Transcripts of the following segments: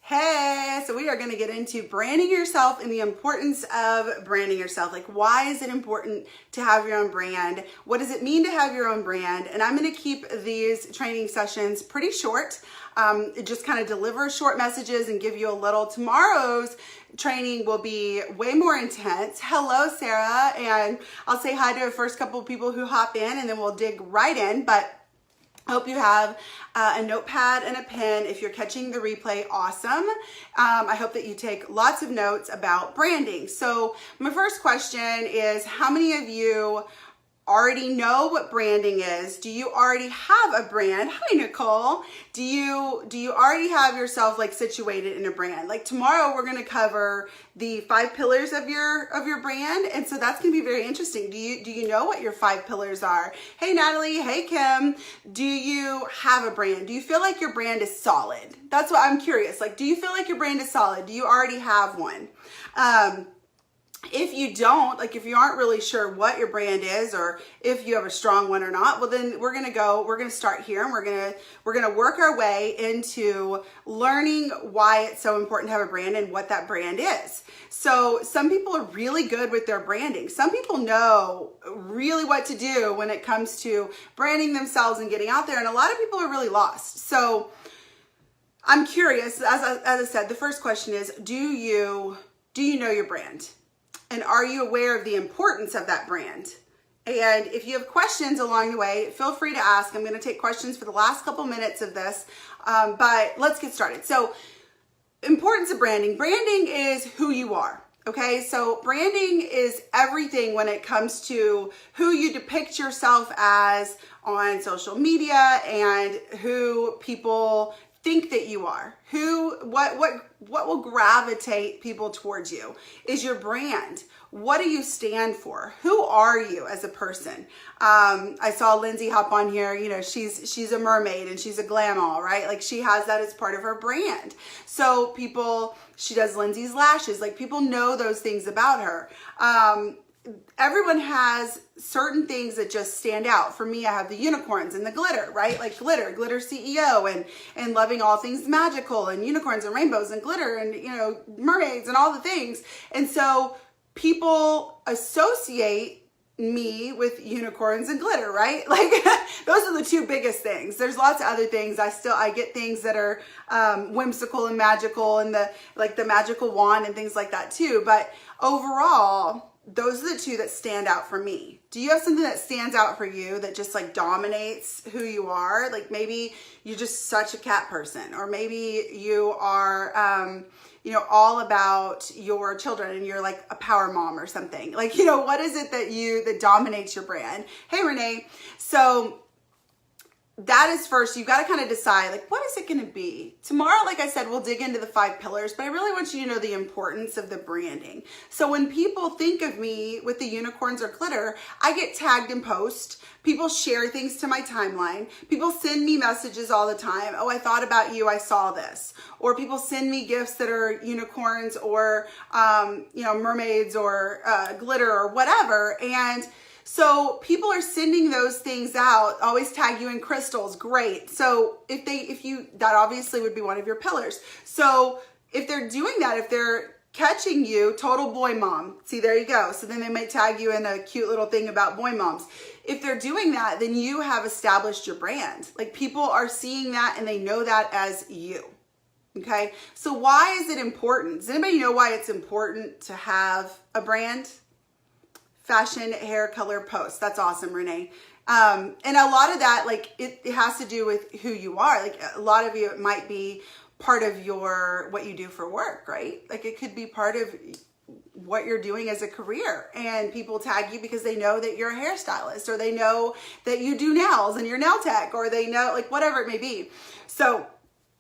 Hey, so we are going to get into branding yourself and the importance of branding yourself. Like, why is it important to have your own brand? What does it mean to have your own brand? And I'm going to keep these training sessions pretty short. Just kind of deliver short messages and give you a little. Tomorrow's training will be way more intense. Hello, Sarah. And I'll say hi to the first couple of people who hop in and then we'll dig right in. But I hope you have a notepad and a pen. If you're catching the replay, awesome. I hope that you take lots of notes about branding. So my first question is, how many of you already know what branding is? Do you already have a brand? Hi, Nicole. Do you already have yourself like situated in a brand? Like tomorrow we're going to cover the 5 pillars of your brand, and so that's going to be very interesting. Do you know what your 5 pillars are? Hey, Natalie. Hey, Kim. Do you have a brand? Do you feel like your brand is solid? That's what I'm curious. Like, do you feel like your brand is solid? Do you already have one? If you don't, like if you aren't really sure what your brand is or if you have a strong one or not, well then we're going to start here and we're going to work our way into learning why it's so important to have a brand and what that brand is. So some people are really good with their branding. Some people know really what to do when it comes to branding themselves and getting out there. And a lot of people are really lost. So I'm curious, as I said, the first question is, do you know your brand? And are you aware of the importance of that brand? And if you have questions along the way, feel free to ask. I'm going to take questions for the last couple minutes of this, but let's get started. So, importance of branding. Branding is who you are, okay? So, branding is everything when it comes to who you depict yourself as on social media and who people think that you are. What will gravitate people towards you is your brand. What do you stand for? Who are you as a person? I saw Lindsay hop on here. You know, she's a mermaid and she's a glamour, right? Like she has that as part of her brand. So she does Lindsay's lashes. Like people know those things about her. Everyone has certain things that just stand out. For me, I have the unicorns and the glitter, right? Like glitter CEO and loving all things magical and unicorns and rainbows and glitter and, you know, mermaids and all the things. And so people associate me with unicorns and glitter, right? Like those are the 2 biggest things. There's lots of other things. I get things that are whimsical and magical and the magical wand and things like that too. But overall, those are the 2 that stand out for me. Do you have something that stands out for you that just like dominates who you are? Like maybe you're just such a cat person, or maybe you are, all about your children and you're like a power mom or something. Like, what is it that dominates your brand? Hey, Renee. So that is first, you've got to kind of decide, like, what is it going to be? Tomorrow, like I said, we'll dig into the 5 pillars, but I really want you to know the importance of the branding. So when people think of me with the unicorns or glitter, I get tagged in posts. People share things to my timeline. People send me messages all the time. Oh, I thought about you. I saw this. Or people send me gifts that are unicorns or, mermaids or glitter or whatever. And so people are sending those things out, always tag you in crystals. Great. So that obviously would be one of your pillars. So if they're doing that, if they're catching you, total boy mom, see, there you go. So then they might tag you in a cute little thing about boy moms. If they're doing that, then you have established your brand. Like people are seeing that and they know that as you. Okay. So why is it important? Does anybody know why it's important to have a brand? Fashion, hair, color, post. That's awesome, Renee. And a lot of that, like it has to do with who you are. Like a lot of you, it might be part of what you do for work, right? Like it could be part of what you're doing as a career, and people tag you because they know that you're a hairstylist, or they know that you do nails and you're nail tech, or they know, like whatever it may be. So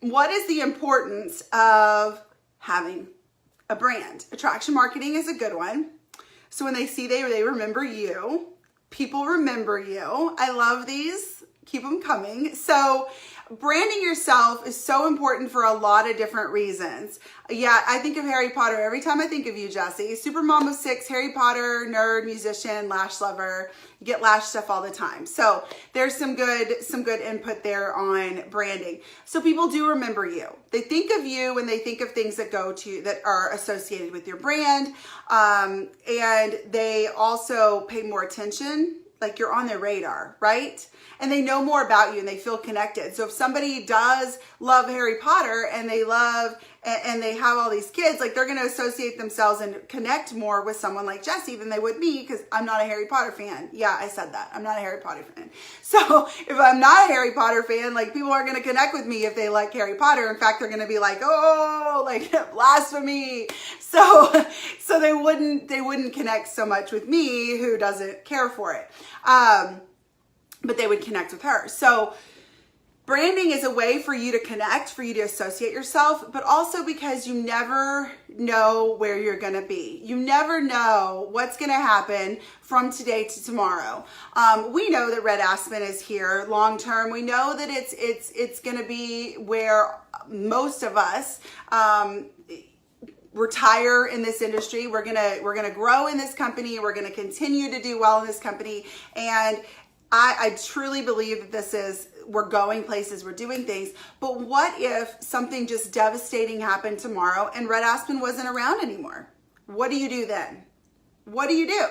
what is the importance of having a brand? Attraction marketing is a good one. So when they see they remember you, people remember you. I love these. Keep them coming. So Branding yourself is so important for a lot of different reasons. Yeah, I think of Harry Potter every time I think of you, Jessie. Super mom of 6, Harry Potter, nerd, musician, Lash lover. You get Lash stuff all the time. So there's some good input there on branding. So people do remember you. They think of you when they think of things that are associated with your brand. And they also pay more attention, like you're on their radar, right? And they know more about you and they feel connected. So if somebody does love Harry Potter and they have all these kids, like they're going to associate themselves and connect more with someone like Jessie than they would me, because I'm not a Harry Potter fan. Yeah, I said that. I'm not a Harry Potter fan. So if I'm not a Harry Potter fan, like people aren't going to connect with me if they like Harry Potter. In fact, they're going to be like, oh, like blasphemy. So they wouldn't connect so much with me, who doesn't care for it. But they would connect with her. So branding is a way for you to connect, for you to associate yourself, but also because you never know where you're going to be. You never know what's going to happen from today to tomorrow. We know that Red Aspen is here long term. We know that it's going to be where most of us retire in this industry. We're gonna grow in this company. We're gonna continue to do well in this company, and I truly believe that we're going places, we're doing things. But what if something just devastating happened tomorrow and Red Aspen wasn't around anymore? What do you do then? What do you do?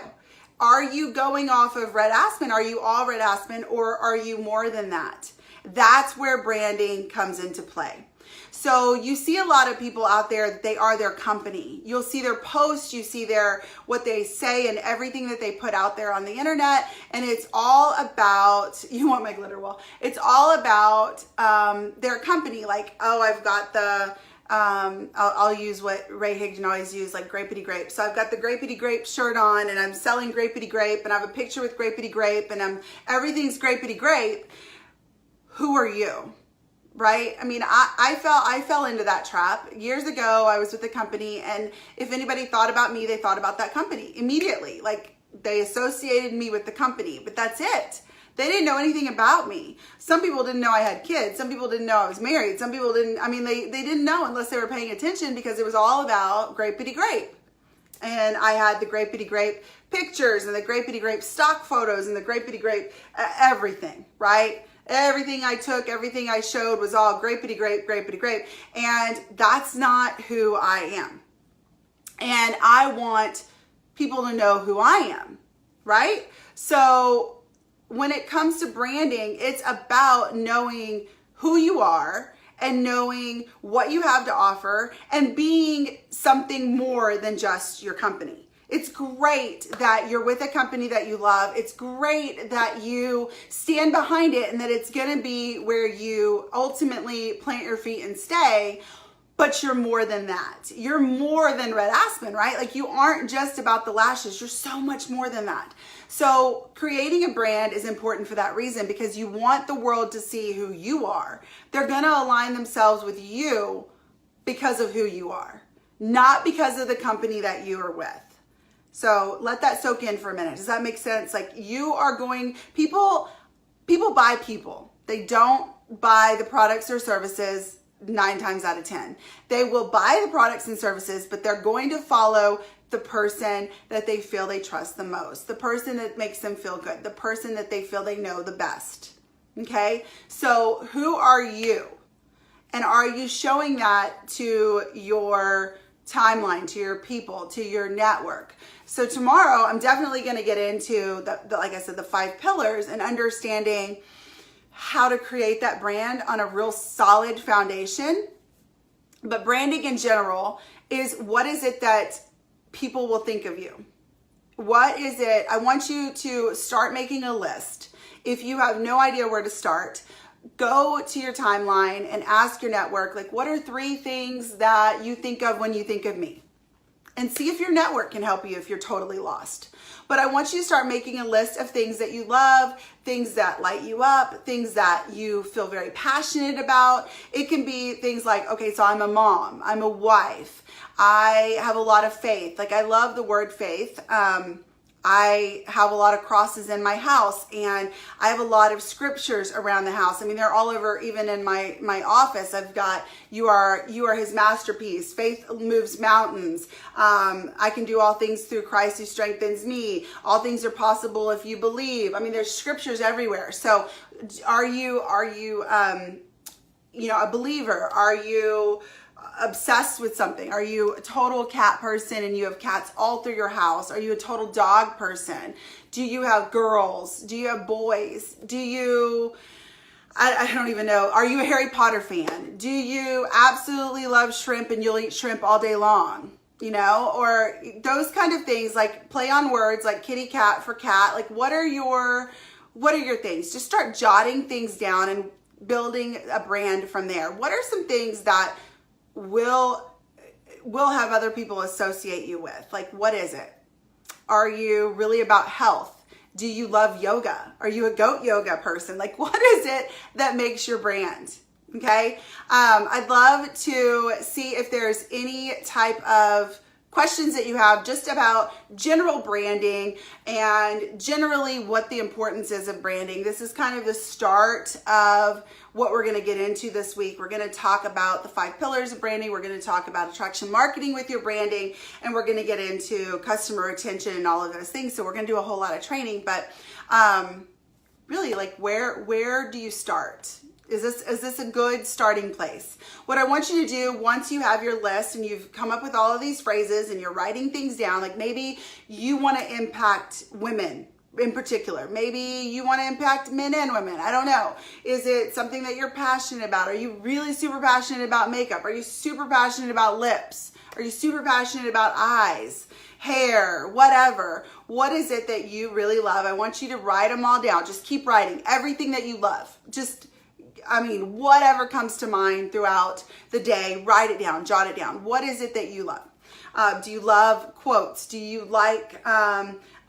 Are you going off of Red Aspen? Are you all Red Aspen, or are you more than that? That's where branding comes into play. So you see a lot of people out there that they are their company. You'll see their posts, you see what they say and everything that they put out there on the internet. And it's all about, you want my glitter wall? It's all about their company. Like, oh, I've got the, I'll use what Ray Higdon always used, like Grapity Grape. So I've got the Grapity Grape shirt on and I'm selling Grapity Grape and I have a picture with Grapity Grape and everything's Grapity Grape. Who are you? Right? I mean, I fell into that trap. Years ago, I was with a company, and if anybody thought about me, they thought about that company immediately. Like, they associated me with the company, but that's it. They didn't know anything about me. Some people didn't know I had kids. Some people didn't know I was married. Some people didn't, they didn't know unless they were paying attention, because it was all about Grapity Grape. And I had the Grapity Grape pictures and the Grapity Grape stock photos and the Grapity Grape everything, right? Everything I took, everything I showed was all Grapity Grape, Grapity Grape. And that's not who I am. And I want people to know who I am, right? So when it comes to branding, it's about knowing who you are and knowing what you have to offer and being something more than just your company. It's great that you're with a company that you love. It's great that you stand behind it and that it's going to be where you ultimately plant your feet and stay. But you're more than that. You're more than Red Aspen, right? Like, you aren't just about the lashes. You're so much more than that. So creating a brand is important for that reason, because you want the world to see who you are. They're going to align themselves with you because of who you are, not because of the company that you are with. So let that soak in for a minute. Does that make sense? Like, people buy people. They don't buy the products or services 9 times out of 10. They will buy the products and services, but they're going to follow the person that they feel they trust the most, the person that makes them feel good, the person that they feel they know the best. Okay? So who are you? And are you showing that to your timeline, to your people, to your network? So tomorrow, I'm definitely going to get into like I said, the 5 pillars and understanding how to create that brand on a real solid foundation. But branding in general is, what is it that people will think of you? What is it? I want you to start making a list. If you have no idea where to start, go to your timeline and ask your network, like, what are 3 things that you think of when you think of me? And see if your network can help you if you're totally lost. But I want you to start making a list of things that you love, things that light you up, things that you feel very passionate about. It can be things like, okay, so I'm a mom, I'm a wife, I have a lot of faith. Like, I love the word faith. I have a lot of crosses in my house, and I have a lot of scriptures around the house. I mean, they're all over, even in my office. I've got, you are his masterpiece. Faith moves mountains. I can do all things through Christ who strengthens me. All things are possible if you believe. I mean, there's scriptures everywhere. So are you a believer? Are you obsessed with something? Are you a total cat person and you have cats all through your house? Are you a total dog person? Do you have girls? Do you have boys? Do you, I don't even know. Are you a Harry Potter fan? Do you absolutely love shrimp and you'll eat shrimp all day long? You know, or those kind of things, like play on words, like kitty cat for cat. Like what are your things? Just start jotting things down and building a brand from there. What are some things that will have other people associate you with? Like, what is it? Are you really about health? Do you love yoga? Are you a goat yoga person? Like, what is it that makes your brand? Okay. I'd love to see if there's any type of questions that you have just about general branding and generally what the importance is of branding. This is kind of the start of what we're going to get into this week. We're going to talk about the 5 pillars of branding. We're going to talk about attraction marketing with your branding, and we're going to get into customer retention and all of those things. So we're going to do a whole lot of training, but really, like, where do you start? Is this a good starting place? What I want you to do, once you have your list and you've come up with all of these phrases and you're writing things down, like maybe you want to impact women in particular. Maybe you want to impact men and women. I don't know. Is it something that you're passionate about? Are you really super passionate about makeup? Are you super passionate about lips? Are you super passionate about eyes, hair, whatever? What is it that you really love? I want you to write them all down. Just keep writing everything that you love. Whatever comes to mind throughout the day, write it down, jot it down. What is it that you love? Do you love quotes? Do you like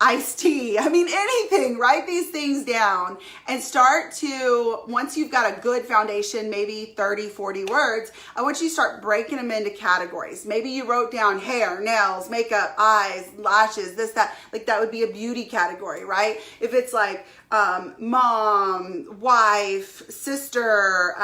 iced tea? I mean, anything. Write these things down and start to, once you've got a good foundation, maybe 30, 40 words, I want you to start breaking them into categories. Maybe you wrote down hair, nails, makeup, eyes, lashes, this, that. Like that would be a beauty category, right? If it's like mom, wife, sister,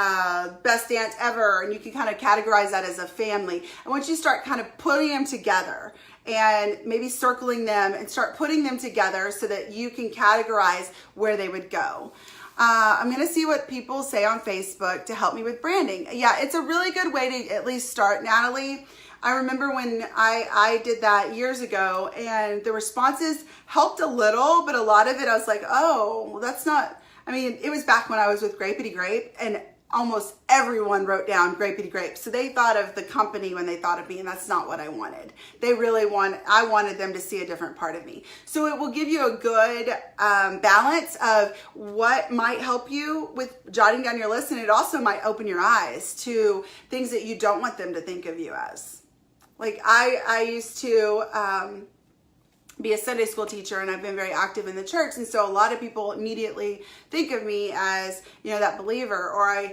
best aunt ever, and you can kind of categorize that as a family. I want you to start kind of putting them together and maybe circling them and start putting them together so that you can categorize where they would go. I'm going to see what people say on Facebook to help me with branding. Yeah, it's a really good way to at least start. Natalie, I remember when I did that years ago and the responses helped a little, but a lot of it I was like, oh, that's not, I mean, it was back when I was with Grapety Grape and almost everyone wrote down Grapety Grape. So they thought of the company when they thought of me, and that's not what I wanted. I wanted them to see a different part of me. So it will give you a good balance of what might help you with jotting down your list, and it also might open your eyes to things that you don't want them to think of you as. Like I used to be a Sunday school teacher, and I've been very active in the church, and so a lot of people immediately think of me as, you know, that believer. Or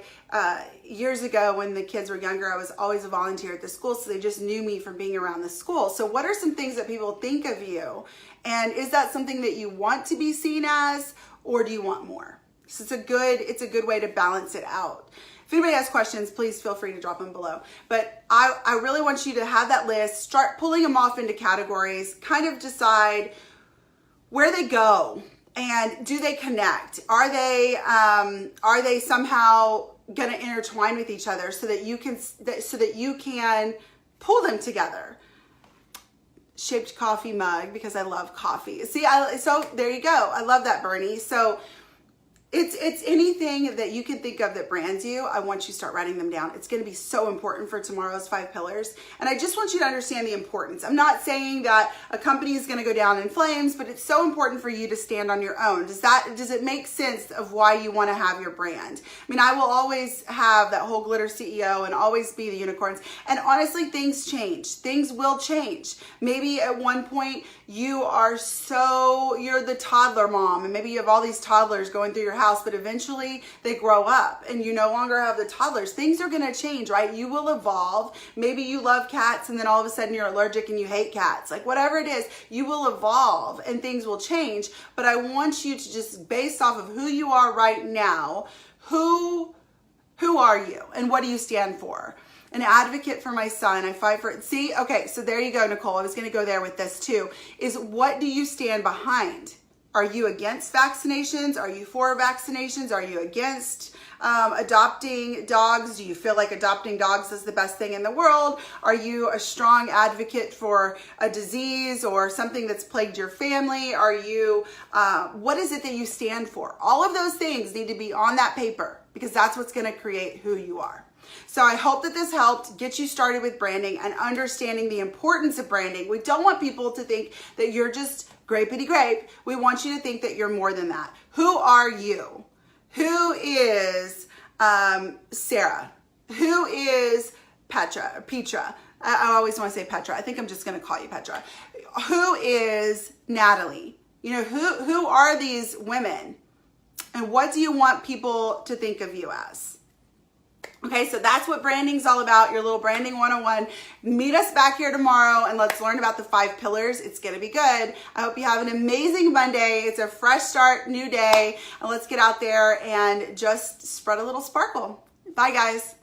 years ago when the kids were younger, I was always a volunteer at the school, so they just knew me from being around the school. So what are some things that people think of you, and is that something that you want to be seen as, or do you want more? So it's a good way to balance it out. If anybody has questions, please feel free to drop them below. But I really want you to have that list, start pulling them off into categories, kind of decide where they go and do they connect? Are they somehow going to intertwine with each other so that you can pull them together? Shaped coffee mug because I love coffee. See, so there you go. I love that, Bernie. So it's anything that you can think of that brands you. I want you to start writing them down. It's going to be so important for tomorrow's 5 pillars. And I just want you to understand the importance. I'm not saying that a company is going to go down in flames, but it's so important for you to stand on your own. Does it make sense of why you want to have your brand? I mean, I will always have that whole glitter CEO and always be the unicorns. And honestly, things change. Things will change. Maybe at one point you're the toddler mom, and maybe you have all these toddlers going through your house, but eventually they grow up and you no longer have the toddlers. Things are going to change, right? You will evolve. Maybe you love cats and then all of a sudden you're allergic and you hate cats. Like whatever it is, you will evolve and things will change. But I want you to just, based off of who you are right now, who are you and what do you stand for? An advocate for my son. I fight for it. See, okay, so there you go, Nicole. I was going to go there with this too. Is what do you stand behind? Are you against vaccinations? Are you for vaccinations? Are you against adopting dogs? Do you feel like adopting dogs is the best thing in the world? Are you a strong advocate for a disease or something that's plagued your family? Are you, what is it that you stand for? All of those things need to be on that paper because that's what's going to create who you are. So I hope that this helped get you started with branding and understanding the importance of branding. We don't want people to think that you're just grapey grape. We want you to think that you're more than that. Who are you? Who is Sarah? Who is Petra? I always want to say Petra. I think I'm just going to call you Petra. Who is Natalie? You know, who are these women? And what do you want people to think of you as? Okay, so that's what branding's all about, your little branding 101. Meet us back here tomorrow and let's learn about the 5 pillars. It's gonna be good. I hope you have an amazing Monday. It's a fresh start, new day, and let's get out there and just spread a little sparkle. Bye, guys.